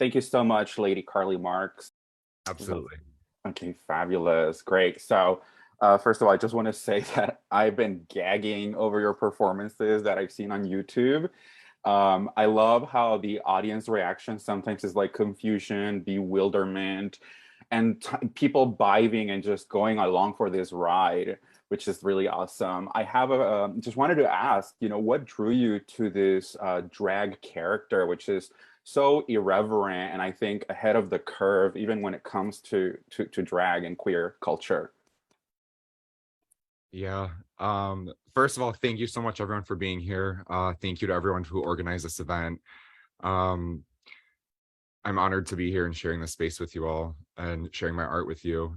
Thank you so much, Lady Karley Marx. Absolutely. Okay, fabulous. Great. So, first of all, I just want to say that I've been gagging over your performances that I've seen on YouTube. I love how the audience reaction sometimes is like confusion, bewilderment, and people vibing and just going along for this ride, which is really awesome. I have just wanted to ask, what drew you to this drag character, which is so irreverent and I think ahead of the curve, even when it comes to drag and queer culture. Yeah. First of all, thank you so much, everyone, for being here. Thank you to everyone who organized this event. Um, I'm honored to be here and sharing this space with you all and sharing my art with you.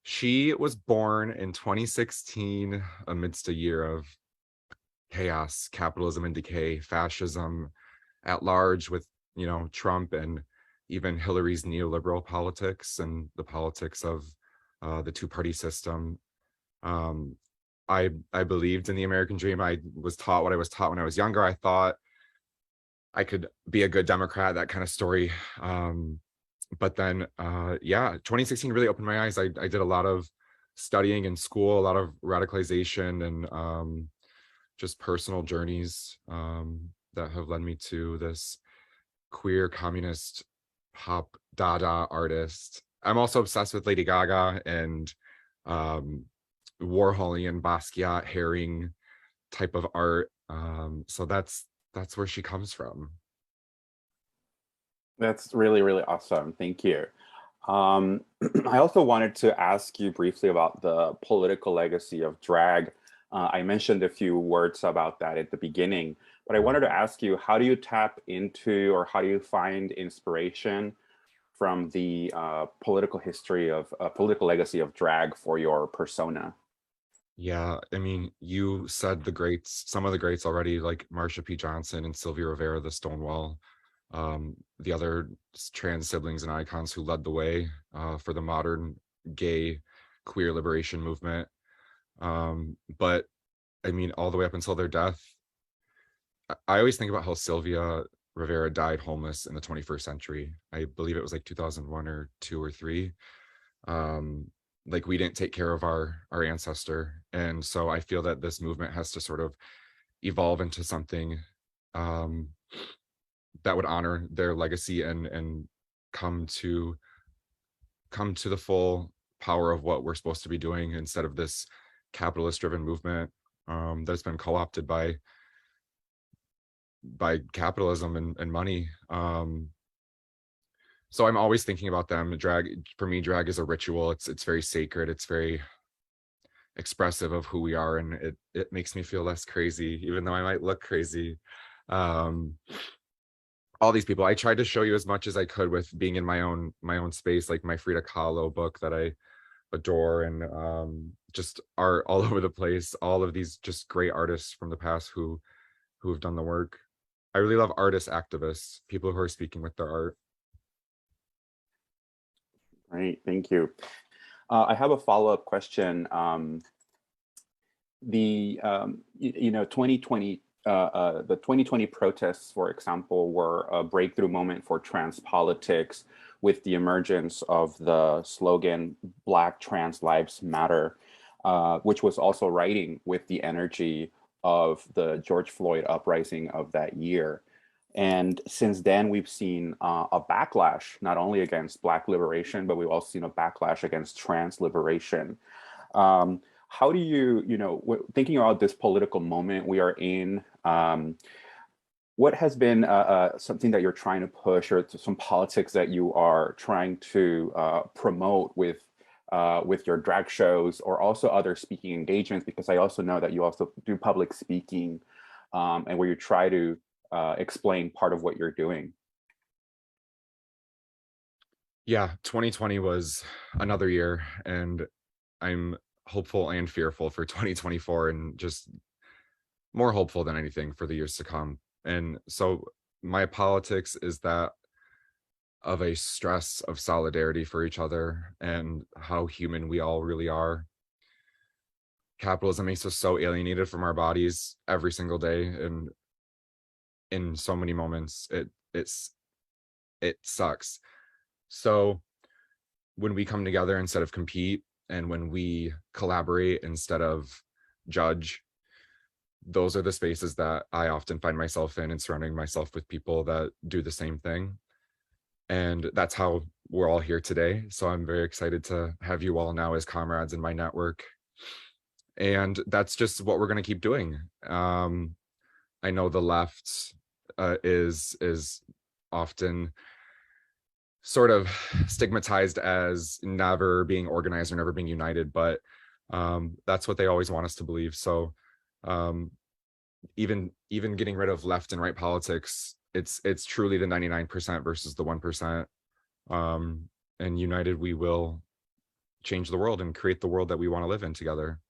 She was born in 2016 amidst a year of chaos, capitalism and decay, fascism at large with, Trump and even Hillary's neoliberal politics and the politics of the two-party system. Um, I believed in the American dream. I was taught what I was taught when I was younger. I thought I could be a good Democrat, that kind of story. But then, yeah, 2016 really opened my eyes. I did a lot of studying in school, a lot of radicalization and just personal journeys that have led me to this queer communist pop Dada artist. I'm also obsessed with Lady Gaga and um, Warholian Basquiat herring type of art. So that's where she comes from. That's really, really awesome. Thank you. Um, I also wanted to ask you briefly about the political legacy of drag. I mentioned a few words about that at the beginning, but I wanted to ask you, how do you tap into or how do you find inspiration from the political history of political legacy of drag for your persona? Yeah, I mean, you said the greats, some of the greats already, like Marsha P. Johnson and Sylvia Rivera, the Stonewall, the other trans siblings and icons who led the way for the modern gay queer liberation movement. But I mean, all the way up until their death, I always think about how Sylvia Rivera died homeless in the 21st century. I believe it was like 2001 or two or three. Um, like we didn't take care of our ancestor, and so I feel that this movement has to sort of evolve into something um, that would honor their legacy and come to come to the full power of what we're supposed to be doing instead of this capitalist driven movement that's been co-opted by capitalism and money. So I'm always thinking about them. Drag, for me, drag is a ritual. It's very sacred. It's very expressive of who we are, and it makes me feel less crazy, even though I might look crazy. Um, all these people, I tried to show you as much as I could with being in my own space, like my Frida Kahlo book that I adore, and just art all over the place. All of these just great artists from the past who have done the work. I really love artists, activists, people who are speaking with their art. Right, thank you. I have a follow-up question. The 2020 the 2020 protests, for example, were a breakthrough moment for trans politics with the emergence of the slogan Black Trans Lives Matter, which was also riding with the energy of the George Floyd uprising of that year. And since then, we've seen a backlash, not only against Black liberation, but we've also seen a backlash against trans liberation. How do you, thinking about this political moment we are in, what has been something that you're trying to push or some politics that you are trying to promote with your drag shows or also other speaking engagements? Because I also know that you also do public speaking and where you try to explain part of what you're doing. Yeah, 2020 was another year, and I'm hopeful and fearful for 2024, and just more hopeful than anything for the years to come. And so my politics is that of a stress of solidarity for each other and how human we all really are. Capitalism makes us so alienated from our bodies every single day, and in so many moments it's it sucks. So when we come together instead of compete, and when we collaborate instead of judge, those are the spaces that I often find myself in, and surrounding myself with people that do the same thing. And that's how we're all here today. So I'm very excited to have you all now as comrades in my network. And that's just what we're going to keep doing. I know the left is often sort of stigmatized as never being organized or never being united, but that's what they always want us to believe. So even getting rid of left and right politics, it's truly the 99% versus the 1%. And united, we will change the world and create the world that we want to live in together.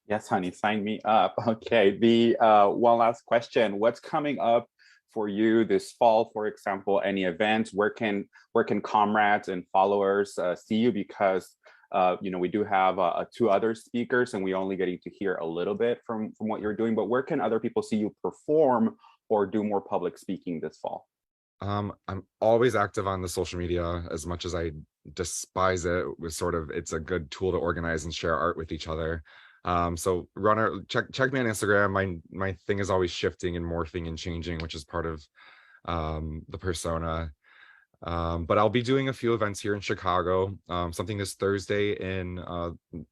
Yes, honey, sign me up. Okay, the one last question. What's coming up for you this fall, for example? Any events? Where can comrades and followers see you? Because we do have 2 other speakers, and we're only getting to hear a little bit from what you're doing. But where can other people see you perform or do more public speaking this fall? I'm always active on the social media, as much as I despise it. It's a good tool to organize and share art with each other. So check me on Instagram. My thing is always shifting and morphing and changing, which is part of the persona. But I'll be doing a few events here in Chicago. Something this Thursday in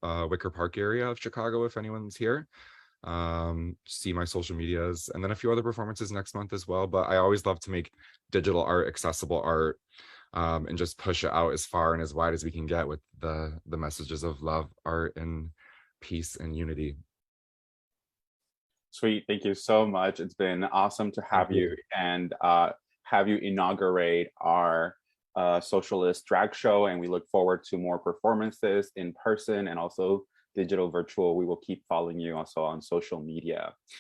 Wicker Park area of Chicago, if anyone's here. See my social medias, and then a few other performances next month as well. But I always love to make digital art accessible art, and just push it out as far and as wide as we can get with the messages of love, art, and peace and unity. Sweet, thank you so much. It's been awesome to have you and have you inaugurate our socialist drag show, and we look forward to more performances in person and also digital virtual. We will keep following you also on social media.